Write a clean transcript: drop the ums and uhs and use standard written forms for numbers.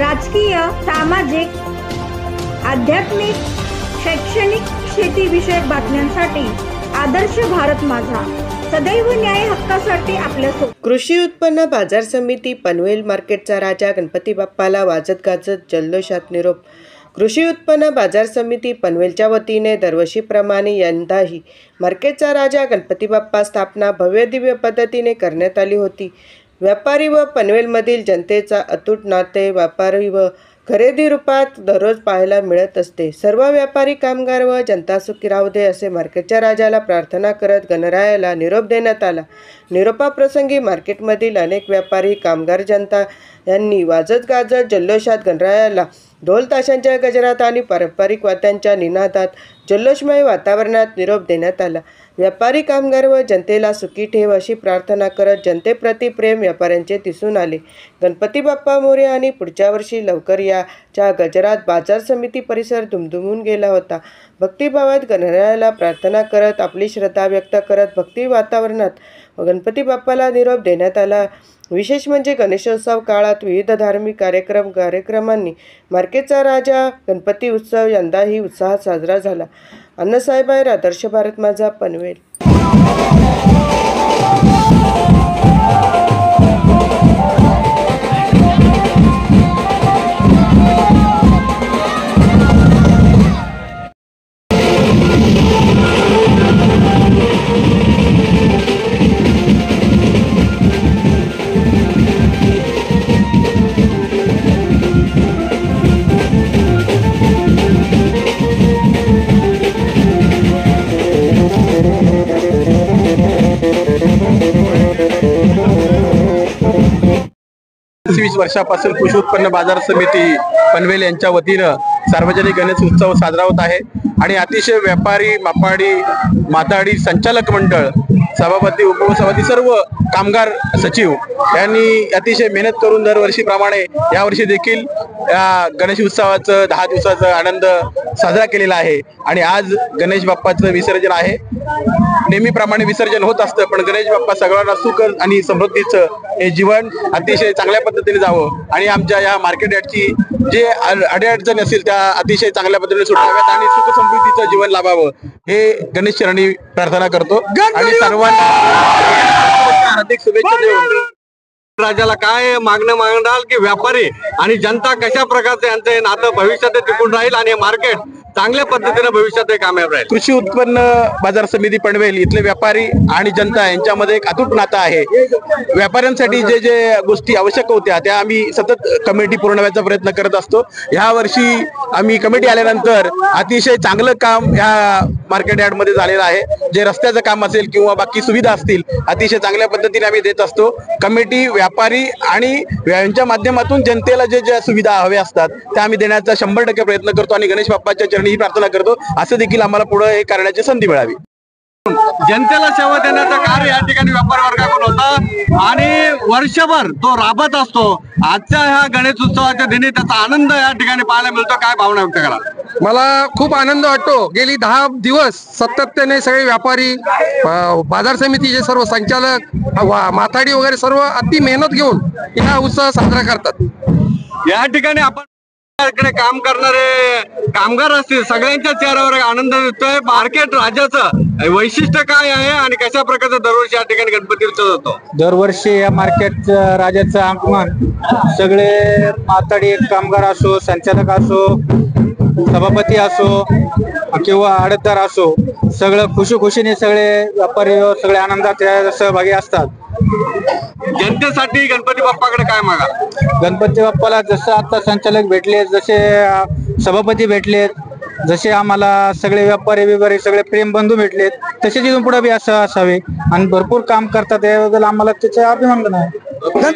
राजकीय, सामाजिक, आध्यात्मिक, शैक्षणिक, शेतीविषयक बातम्यांसाठी आदर्श भारत माझा सदैव न्याय हक्कासाठी आपल्यासोबत। कृषी उत्पन्न बाजार समिती पनवेल मार्केटचा राजा गणपती बाप्पाला वाजत गाजत जल्लोषात निरोप। कृषी उत्पन्न बाजार समिती पनवेलच्या वतीने दरवर्षीप्रमाणे यंदाही मार्केटचा राजा गणपती बाप्पा स्थापना भव्य दिव्य पद्धतीने करण्यात आली होती। व्यापारी व पनवेलमधील जनतेचा अतूट नाते व्यापारी व खरेदी रूपात दररोज पाहायला मिळत असते। सर्व व्यापारी, कामगार व जनता सुखी राहू दे असे मार्केटच्या राजाला प्रार्थना करत गणरायाला निरोप देण्यात आला। निरोपाप्रसंगी मार्केटमधील अनेक व्यापारी, कामगार, जनता यांनी वाजत गाजत जल्लोषात गणरायाला ढोल ताशांच्या गजरात आणि पारंपरिक वाद्यांच्या निनादात जल्लोषमय वातावरणात निरोप देण्यात आला। व्यापारी, कामगार व जनतेला सुखी ठेव अशी प्रार्थना करत जनतेप्रती प्रेम व्यापाऱ्यांचे दिसून आले। गणपती बाप्पा मोरया आणि पुढच्या वर्षी लवकर याच्या गजरात बाजार समिती परिसर दुमदुमून गेला होता। भक्तिभावात गणरायाला प्रार्थना करत आपली श्रद्धा व्यक्त करत भक्ती वातावरणात गणपती बाप्पाला निरोप देण्यात आला। विशेष म्हणजे गणेशोत्सव काळात विविध धार्मिक कार्यक्रमांनी मार्केटचा राजा गणपती उत्सव यंदाही उत्साहात साजरा झाला। अण्णासाहेब आहेर, आदर्श भारत माझा, पनवेल। 20 वर्षापासून कृषी उत्पन्न बाजार समिती पनवेल यांच्या वतीनं सार्वजनिक गणेश उत्सव साजरा होत आहे आणि अतिशय व्यापारी, मापाडी, माताडी, संचालक मंडळ, सभापती, उपसभापती, सर्व कामगार, सचिव यांनी अतिशय मेहनत करून दरवर्षीप्रमाणे यावर्षी देखील या गणेश उत्सवाचं 10 दिवसाचा आनंद साजरा केलेला आहे। आणि आज गणेश बाप्पाचं विसर्जन आहे। नेहमीप्रमाणे विसर्जन होत असतं, पण गणेश बाप्पा सगळ्यांना सुख आणि समृद्धीचं हे जीवन अतिशय चांगल्या पद्धतीने जावं आणि आमच्या या मार्केट यार्डची जे अडचणी असतील त्या अतिशय चांगल्या पद्धतीने सुटाव्यात आणि सुख समृद्धीचं जीवन लाभावं हे गणेश चरणी प्रार्थना करतो आणि सर्वांना हार्दिक शुभेच्छा देऊन राजाला काय मागणाल की व्यापारी आणि जनता कशा प्रकारचे यांचे नातं भविष्यात टिकून राहील आणि मार्केट चांगल्या पद्धतीने भविष्यात कामयाब राहील। कृषी उत्पन्न बाजार समिती पनवेल इथले व्यापारी आणि जनता यांच्यामध्ये एक अतूट नातं आहे। व्यापाऱ्यांसाठी जे जे गोष्टी आवश्यक होत्या त्या आम्ही सतत कमिटी पुरवण्याचा प्रयत्न करत असतो। ह्या वर्षी आम्ही कमिटी आल्यानंतर अतिशय चांगलं काम या मार्केट यार्डमध्ये झालेलं आहे। जे रस्त्याचं काम असेल किंवा बाकी सुविधा असतील अतिशय चांगल्या पद्धतीने आम्ही देत असतो। कमिटी, व्यापारी आणि यांच्या माध्यमातून जनतेला जे ज्या सुविधा हव्या असतात त्या आम्ही देण्याचा 100% प्रयत्न करतो आणि गणेश बाप्पाच्या चरणी ही प्रार्थना करतो असं देखील आम्हाला पुढे हे करण्याची संधी मिळावी। जनतेला सेवा देण्याचं कार्य या ठिकाणी व्यापारी वर्गाकडून होतं आणि वर्षभर तो राबत असतो। आजच्या ह्या गणेश उत्सवाच्या दिनी त्याचा आनंद या ठिकाणी पाहायला मिळतो। काय भावना व्यक्त करा? मला खूप आनंद वाटतो। गेली 10 दिवस सातत्याने सगळे व्यापारी, बाजार समितीचे सर्व संचालक, माथाडी वगैरे सर्व अति मेहनत घेऊन हा उत्सव साजरा करतात। या ठिकाणी आपण काम करणारे कामगार असतील सगळ्यांच्या चेहऱ्यावर आनंद दिसतोय। मार्केट राजाचं वैशिष्ट्य काय आहे आणि कशा प्रकारचं दरवर्षी या ठिकाणी गणपती उत्सव होतो? दरवर्षी या मार्केट राजाचं आगमन सगळे माताडी कामगार असो, संचालक असो, सभापती असो किंवा आडतदार असो, सगळं खुशीने सगळे व्यापारी सगळे आनंदात सहभागी असतात। जनतेसाठी गणपती बाप्पाकडे काय मागा? गणपती बाप्पाला जसं आता संचालक भेटले, जसे सभापती भेटलेत, जसे आम्हाला सगळे व्यापारी सगळे प्रेम बंधू भेटलेत, तसे तिथून पुढे बी असं असावे आणि भरपूर काम करतात याबद्दल आम्हाला त्याचे अभिनंदन आहे।